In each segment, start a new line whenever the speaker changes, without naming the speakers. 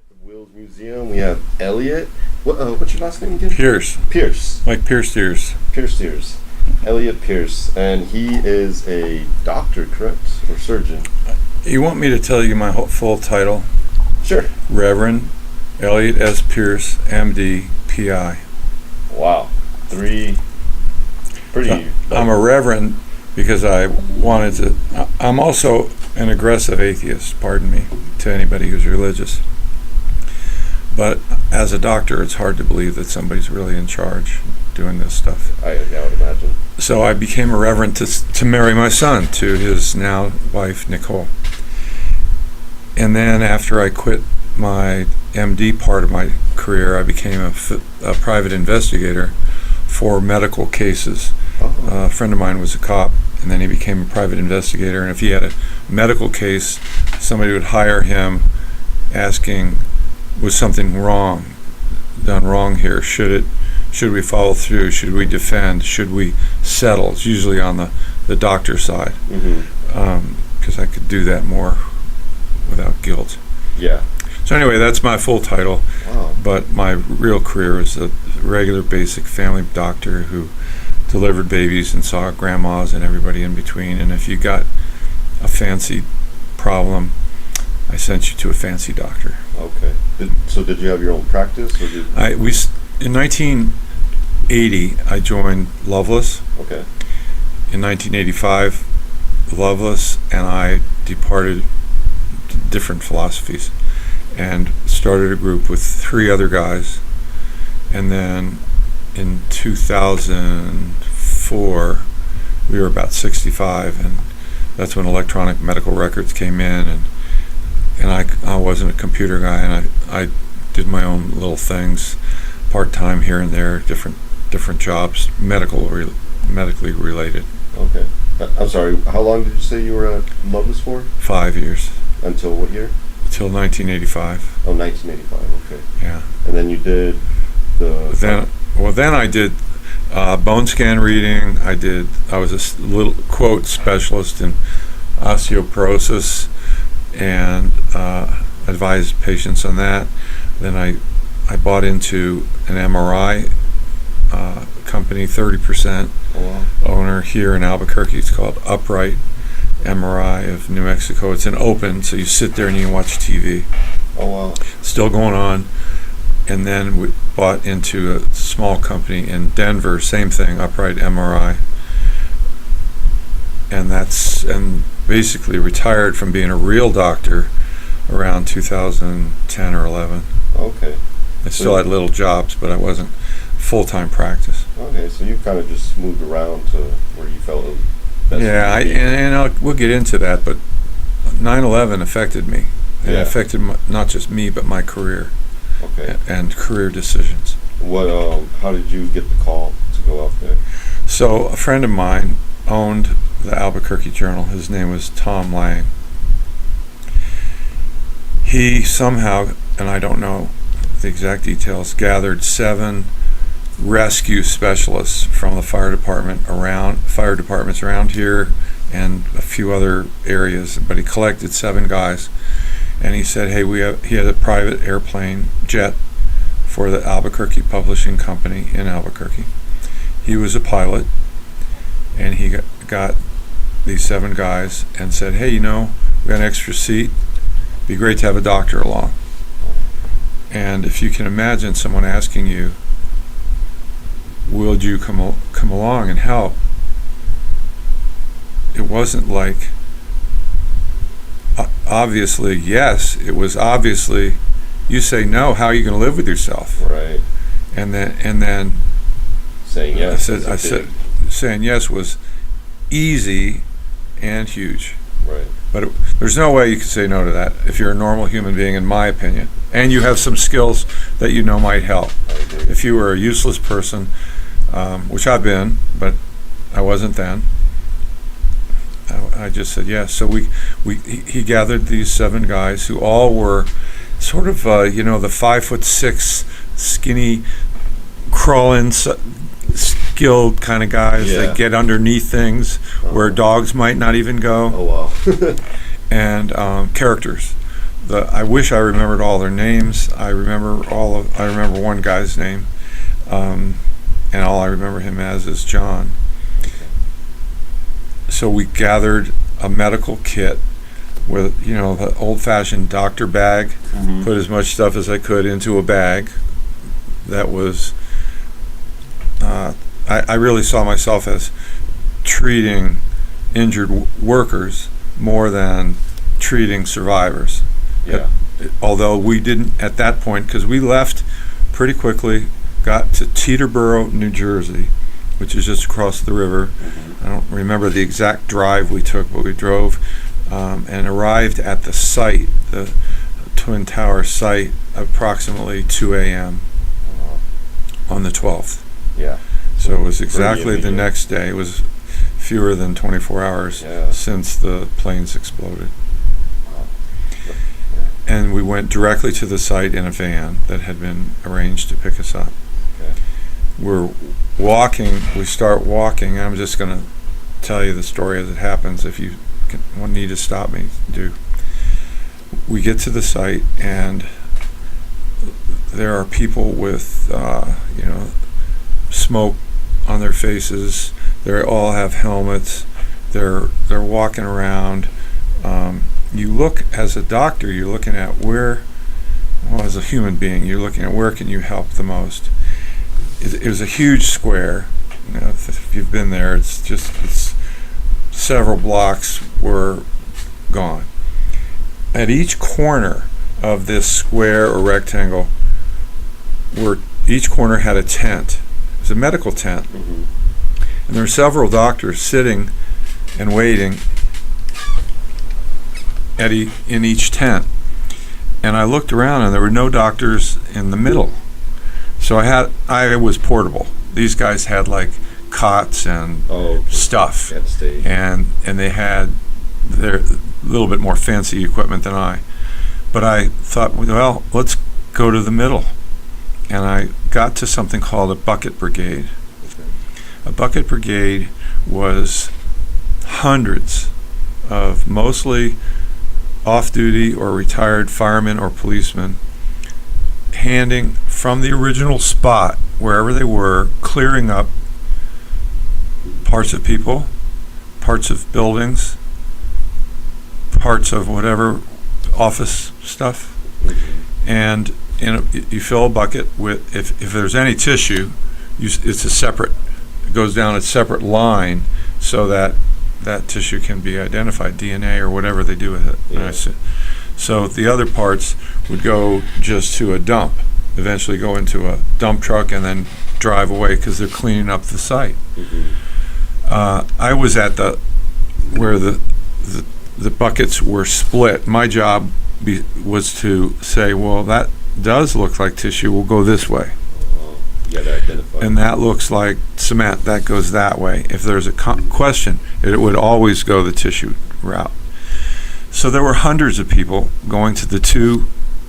the Wills Museum. We have Elliot. What's your last name again?
Pierce.
Pierce.
Like Pierce ears.
Pierce ears. Elliot Pierce, and he is a doctor, correct, or surgeon?
You want me to tell you my full title?
Sure.
Reverend Elliot S. Pierce, M.D., P.I.
Wow, three. Pretty.
I'm a reverend because I wanted to. I'm also an aggressive atheist. Pardon me to anybody who's religious. But as a doctor, it's hard to believe that somebody's really in charge doing this stuff.
I would imagine.
So I became a reverend to marry my son to his now wife, Nicole. And then after I quit my MD part of my career, I became a private investigator for medical cases.
Oh.
A friend of mine was a cop, and then he became a private investigator. And if he had a medical case, somebody would hire him asking, was something done wrong here? Should we follow through? Should we defend? Should we settle? It's usually on the doctor side, because I could do that more without guilt.
Yeah.
So anyway, that's my full title.
Wow.
But my real career is a regular basic family doctor who delivered babies and saw grandmas and everybody in between. And if you got a fancy problem, I sent you to a fancy doctor.
Okay. So did you have your own practice, or did
In 1980, I joined Loveless.
Okay.
In 1985, Loveless and I departed different philosophies and started a group with 3 other guys. And then in 2004, we were about 65, and that's when electronic medical records came in, and I wasn't a computer guy, and I did my own little things, part-time here and there, different jobs, medically related.
Okay. I'm sorry, how long did you say you were at Loveless for?
5 years.
Until what year?
Till 1985.
Oh, 1985, okay.
Yeah.
And then you did
Then I did bone scan reading. I was a little quote specialist in osteoporosis and advised patients on that. Then I bought into an MRI company, 30% owner here in Albuquerque. It's called Upright MRI of New Mexico. It's an open, so you sit there and you watch TV.
Oh, wow.
Still going on. And then we bought into a small company in Denver, same thing, Upright MRI. And basically retired from being a real doctor around 2010 or 11.
Okay.
I still had little jobs, but I wasn't full-time practice.
Okay, so you kind of just moved around to where you felt it best.
Yeah, we'll get into that, but 9/11 affected me. It affected not just me, but my career.
Okay.
And career decisions.
How did you get the call to go out there?
So a friend of mine owned the Albuquerque Journal. His name was Tom Lang. He somehow, and I don't know the exact details, gathered 7 rescue specialists from the fire departments around here and a few other areas, but he collected 7 guys. And he said, hey, he had a private airplane jet for the Albuquerque Publishing Company in Albuquerque. He was a pilot, and he got these 7 guys and said, hey, we got an extra seat. It'd be great to have a doctor along. And if you can imagine someone asking you, would you come along and help? It wasn't like, obviously, yes. It was obviously, you say no, how are you going to live with yourself?
Right.
And then
saying yes.
I said saying yes was easy and huge.
Right.
But there's no way you can say no to that if you're a normal human being, in my opinion, and you have some skills that might help.
I agree.
If you were a useless person, which I've been, but I wasn't then, I just said yes. So he gathered these 7 guys who all were sort of the 5'6" skinny, crawling, skilled kind of guys that get underneath things where dogs might not even go.
Oh, wow.
And characters. I wish I remembered all their names. I remember one guy's name, and all I remember him as is John. So we gathered a medical kit with, the old-fashioned doctor bag.
Mm-hmm.
Put as much stuff as I could into a bag. That was, I really saw myself as treating injured workers more than treating survivors.
Yeah.
Although we didn't at that point, because we left pretty quickly, got to Teterboro, New Jersey, which is just across the river.
Mm-hmm.
I don't remember the exact drive we took, but we drove and arrived at the site, the Twin Tower site, approximately 2 a.m. on the 12th.
Yeah.
So it was exactly the
immediate.
next day. It was fewer than 24 hours
Yeah.
since the planes exploded.
Wow.
And we went directly to the site in a van that had been arranged to pick us up.
Okay.
We're walking, we start walking. I'm just going to tell you the story as it happens. If you need to stop me, do. We get to the site, and there are people with, smoke on their faces. They all have helmets. They're walking around. You look, as a doctor, you're looking at as a human being, you're looking at where can you help the most. It was a huge square. If you've been there, it's several blocks were gone. At each corner of this square or rectangle, each corner had a tent. It was a medical tent.
Mm-hmm.
And there were several doctors sitting and waiting in each tent. And I looked around, and there were no doctors in the middle. So I was portable. These guys had like cots and stuff,
At stage.
and they had their little bit more fancy equipment than I. But I thought, well, let's go to the middle. And I got to something called a bucket brigade.
Okay.
A bucket brigade was hundreds of mostly off-duty or retired firemen or policemen handing from the original spot, wherever they were, clearing up parts of people, parts of buildings, parts of whatever office stuff.
Mm-hmm.
And you fill a bucket with, if there's any tissue, it goes down a separate line so that tissue can be identified, DNA or whatever they do with it.
Yeah.
So the other parts would go just to a dump, eventually go into a dump truck and then drive away because they're cleaning up the site.
Mm-hmm.
I was at where the buckets were split. My job was to say, well, that does look like tissue, we'll go this way.
You got to identify.
And that looks like cement, that goes that way. If there's a question, it would always go the tissue route. So there were hundreds of people going to the two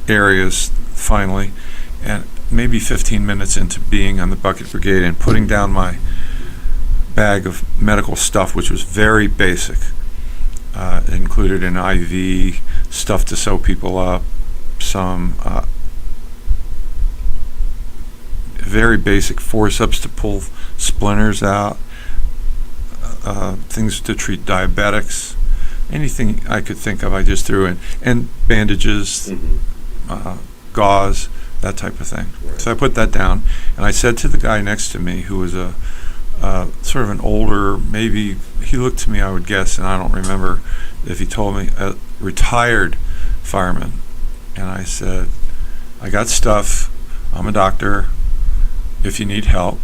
areas finally, and maybe 15 minutes into being on the bucket brigade and putting down my bag of medical stuff, which was very basic. It included an IV, stuff to sew people up, some very basic forceps to pull splinters out, things to treat diabetics, anything I could think of I just threw in, and bandages,
Mm-hmm.
gauze, that type of thing.
Right.
So I put that down, and I said to the guy next to me, who was a sort of an older, maybe, he looked to me, I would guess, and I don't remember if he told me, a retired fireman. And I said, I got stuff, I'm a doctor, if you need help,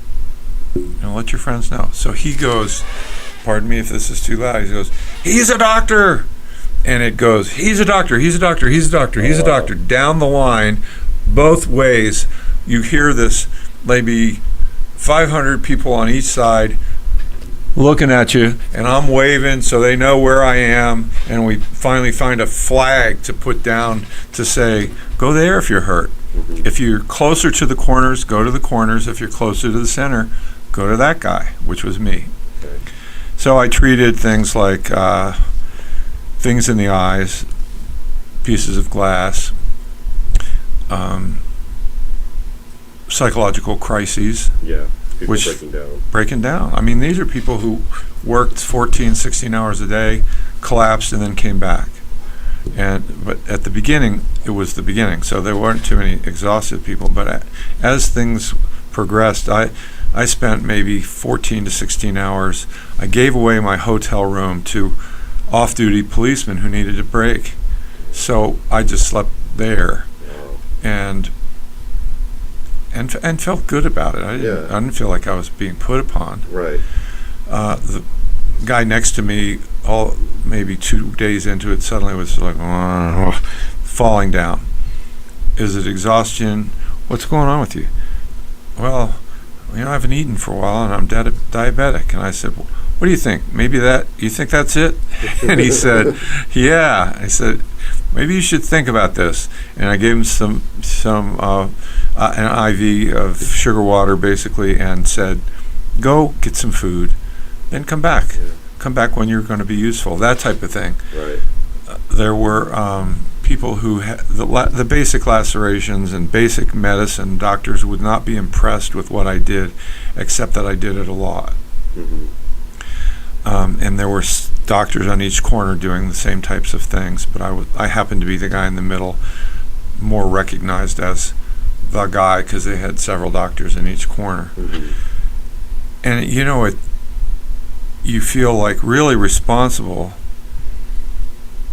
let your friends know. So he goes, pardon me if this is too loud, he goes, he's a doctor! And it goes, he's a doctor, he's a doctor, he's a doctor, he's a doctor, down the line, both ways. You hear this, maybe 500 people on each side looking at you, and I'm waving so they know where I am, and we finally find a flag to put down to say, go there if you're hurt.
Mm-hmm.
If you're closer to the corners, go to the corners. If you're closer to the center, go to that guy, which was me.
Okay.
So I treated things like things in the eyes, pieces of glass, psychological crises.
Yeah. People
Which-
breaking down.
I mean, these are people who worked 14, 16 hours a day, collapsed, and then came back. But at the beginning, it was the beginning, so there weren't too many exhausted people. But as things progressed, I spent maybe 14 to 16 hours. I gave away my hotel room to off-duty policemen who needed a break. So I just slept there
Wow.
and felt good about it. I didn't feel like I was being put upon.
Right.
The guy next to me, maybe 2 days into it, suddenly was like falling down. Is it exhaustion? What's going on with you? Well, I haven't eaten for a while and I'm diabetic. And I said, well, what do you think? You think that's it? And he said, yeah. I said, maybe you should think about this. And I gave him an IV of sugar water basically, and said, go get some food, then come back.
Yeah.
Come back when you're going to be useful, that type of thing.
Right.
There were people who had the basic lacerations and basic medicine. Doctors would not be impressed with what I did, except that I did it a lot.
Mm-hmm.
And there were doctors on each corner doing the same types of things, but I happened to be the guy in the middle, more recognized as the guy because they had several doctors in each corner.
Mm-hmm.
And you feel like really responsible,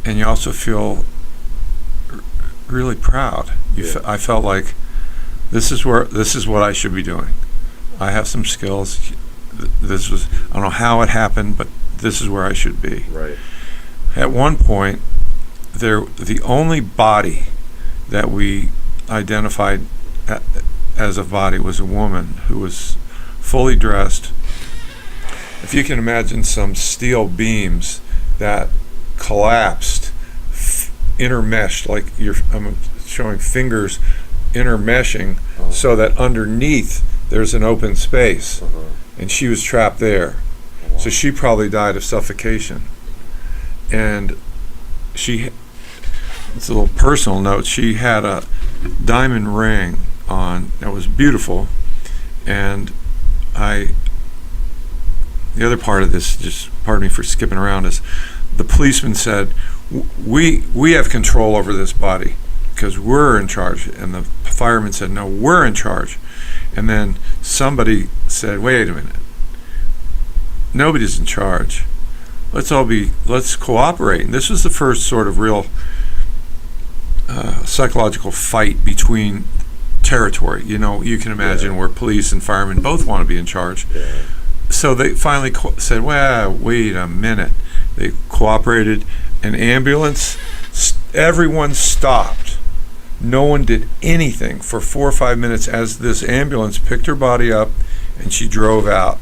and you also feel really proud. I felt like this is what I should be doing. I have some skills. I don't know how it happened, but this is where I should be.
Right.
At one point, the only body that we identified as a body was a woman who was fully dressed. If you can imagine some steel beams that collapsed, intermeshed, like I'm showing fingers intermeshing, so that underneath there's an open space, and she was trapped there. So she probably died of suffocation. And it's a little personal note, she had a diamond ring on that was beautiful, and the other part of this, just pardon me for skipping around, is the policeman said, we have control over this body because we're in charge. And the fireman said, no, we're in charge. And then somebody said, wait a minute, nobody's in charge. Let's cooperate. And this was the first sort of real psychological fight between territory. You can imagine where police and firemen both want to be in charge.
Yeah.
So they finally said, well, wait a minute. They cooperated. An ambulance, everyone stopped. No one did anything for 4 or 5 minutes as this ambulance picked her body up and she drove out.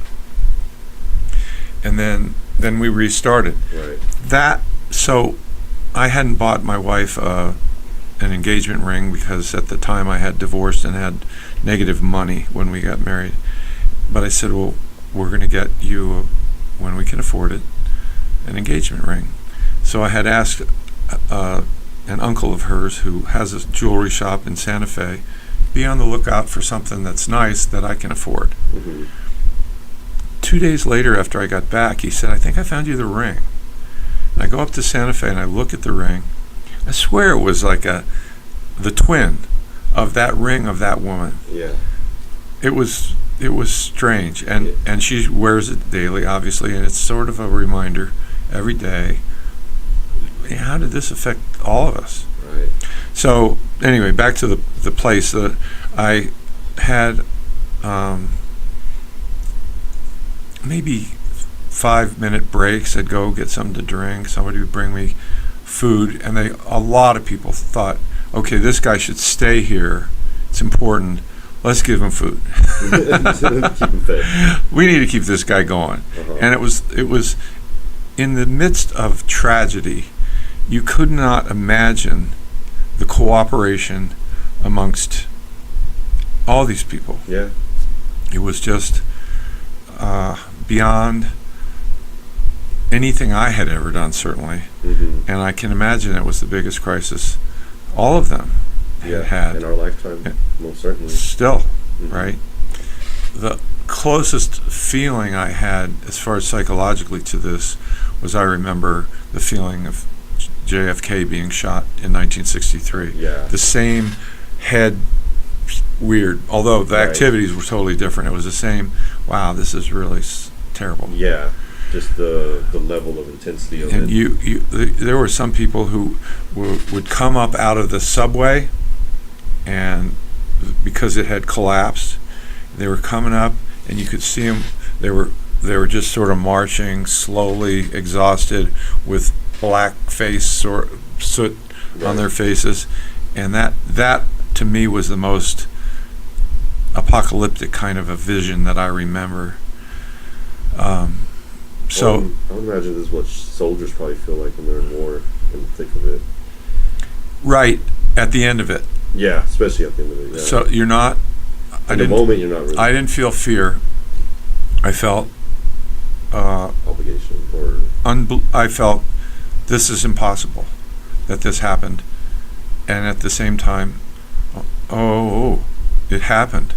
And then we restarted.
Right.
So I hadn't bought my wife an engagement ring because at the time I had divorced and had negative money when we got married. But I said, well, we're going to get you, when we can afford it, an engagement ring. So I had asked an uncle of hers who has a jewelry shop in Santa Fe, be on the lookout for something that's nice that I can afford.
Mm-hmm.
2 days later, after I got back, he said, I think I found you the ring. And I go up to Santa Fe and I look at the ring. I swear it was like the twin of that ring of that woman.
Yeah.
It was strange, and she wears it daily, obviously, and it's sort of a reminder every day. How did this affect all of us?
Right.
So anyway, back to the place. I had maybe 5-minute breaks. I'd go get something to drink. Somebody would bring me food, and a lot of people thought, okay, this guy should stay here. It's important. Let's give him food.
Keep him fed.
We need to keep this guy going. And it was in the midst of tragedy. You could not imagine the cooperation amongst all these people.
Yeah.
It was just beyond anything I had ever done, certainly.
Mm-hmm.
And I can imagine it was the biggest crisis all of them had.
In our lifetime, most certainly.
Still,
Mm-hmm.
right? The closest feeling I had, as far as psychologically to this, was I remember the feeling of JFK being shot in 1963.
Yeah.
The same head, weird, although the
Right.
activities were totally different. It was the same, wow, this is really terrible.
Yeah. Just the level of intensity of
And
it.
there were some people who would come up out of the subway, and because it had collapsed, they were coming up, and you could see them. They were just sort of marching slowly, exhausted, with black face or soot on their faces, and that to me was the most apocalyptic kind of a vision that I remember. So
I would imagine this is what soldiers probably feel like when they're in war, in the thick of it.
right at the end of it.
Yeah, especially at the end of it. Yeah.
So you're not.
in the moment, you're not really
I didn't feel fear. I felt.
obligation or
I felt this is impossible that this happened, and at the same time, it happened.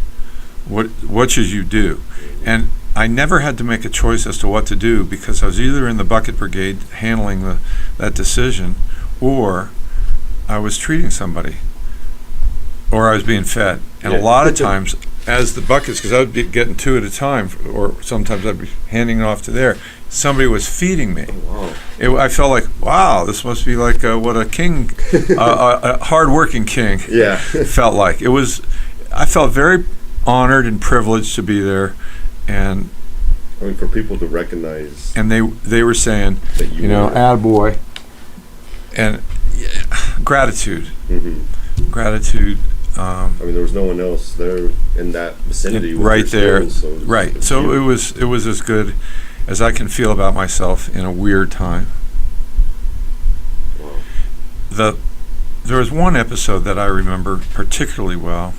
What should you do? And I never had to make a choice as to what to do, because I was either in the bucket brigade handling that decision, or I was treating somebody, or I was being fed. And a lot of times, as the buckets, because I would be getting two at a time, or sometimes I'd be handing it off to there, somebody was feeding me.
oh, wow.
I felt like, wow, this must be like what a king, a hard-working king,
Yeah.
felt like. I felt very honored and privileged to be there, and
I mean, for people to recognize
they were saying,
that you were.
attaboy, and gratitude.
Mm-hmm.
Gratitude.
I mean, there was no one else there in that vicinity. With
Right
their
there,
skills,
right. So it was as good as I can feel about myself in a weird time.
Wow.
There was one episode that I remember particularly well,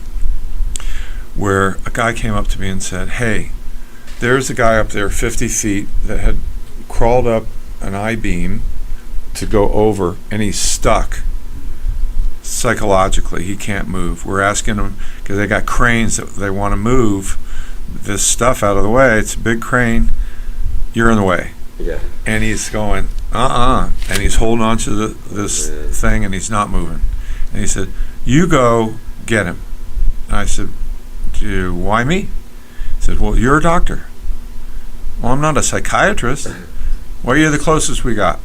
where a guy came up to me and said, "Hey, there's a guy up there 50 feet that had crawled up an I-beam to go over, and he's stuck. Psychologically, he can't move. We're asking him, because they got cranes that they want to move this stuff out of the way. It's a big crane. You're in the way."
Yeah.
And he's going, and he's holding on to this thing, and he's not moving. And he said, "You go get him." And I said, "Why me?" He said, "Well, you're a doctor." "Well, I'm not a psychiatrist." "Well, you're the closest we got."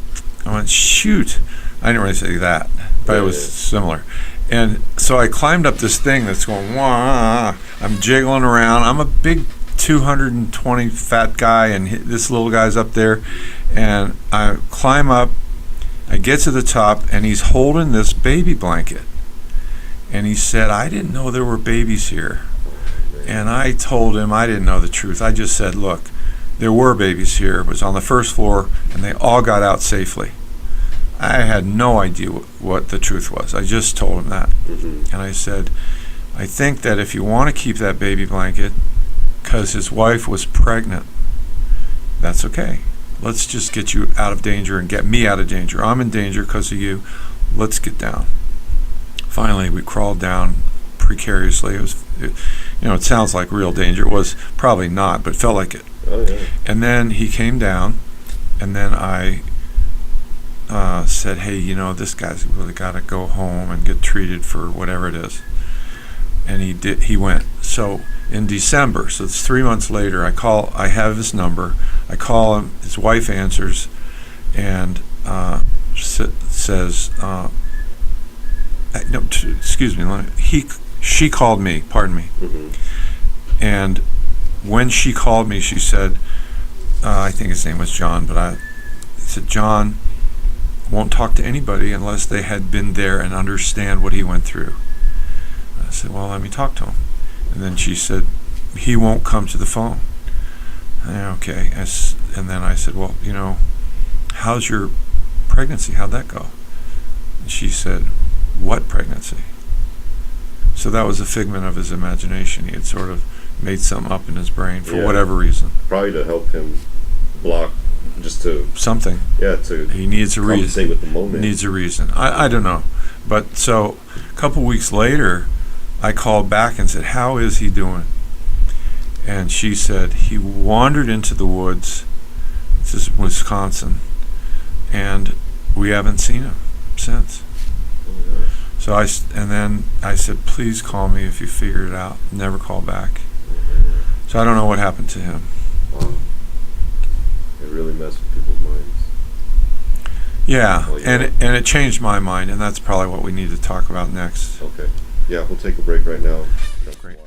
I went, "Shoot." I didn't really say that, but it was similar. And so I climbed up this thing that's going, wah. I'm jiggling around. I'm a big 220 fat guy, and this little guy's up there. And I climb up, I get to the top, and he's holding this baby blanket. And he said, "I didn't know there were babies here." And I told him I didn't know the truth. I just said, "Look, there were babies here. It was on the first floor, and they all got out safely." I had no idea what the truth was. I just told him that.
Mm-hmm.
And I said, "I think that if you want to keep that baby blanket, because his wife was pregnant, that's okay. Let's just get you out of danger and get me out of danger. I'm in danger because of you. Let's get down." Finally, we crawled down precariously. It sounds like real danger. It was probably not, but felt like it.
Oh, yeah.
And then he came down, and then I said, "Hey, this guy's really got to go home and get treated for whatever it is." And he did. He went. So in December, so it's 3 months later, I have his number. I call him. His wife answers, and says, "No, excuse me." She called me. Pardon me.
Mm-hmm.
And when she called me, she said, I think his name was John, but I said, "John won't talk to anybody unless they had been there and understand what he went through." I said, "Well, let me talk to him." And then she said, "He won't come to the phone." Okay. And then I said, "Well, how's your pregnancy? How'd that go?" And she said, "What pregnancy?" So that was a figment of his imagination. He had sort of made something up in his brain for whatever reason.
Probably to help him block just to
something.
to
He needs a reason.
compensate with the moment.
Needs a reason. I don't know. But so a couple weeks later, I called back and said, "How is he doing?" And she said, "He wandered into the woods." This is Wisconsin, and we haven't seen him since.
Oh my gosh.
So and then I said, "Please call me if you figure it out." Never call back.
Oh man.
So I don't know what happened to him.
Wow. It really messed with people's minds.
Yeah,
Well, yeah.
and it changed my mind, and that's probably what we need to talk about next.
Okay. Yeah, we'll take a break right now.
Great.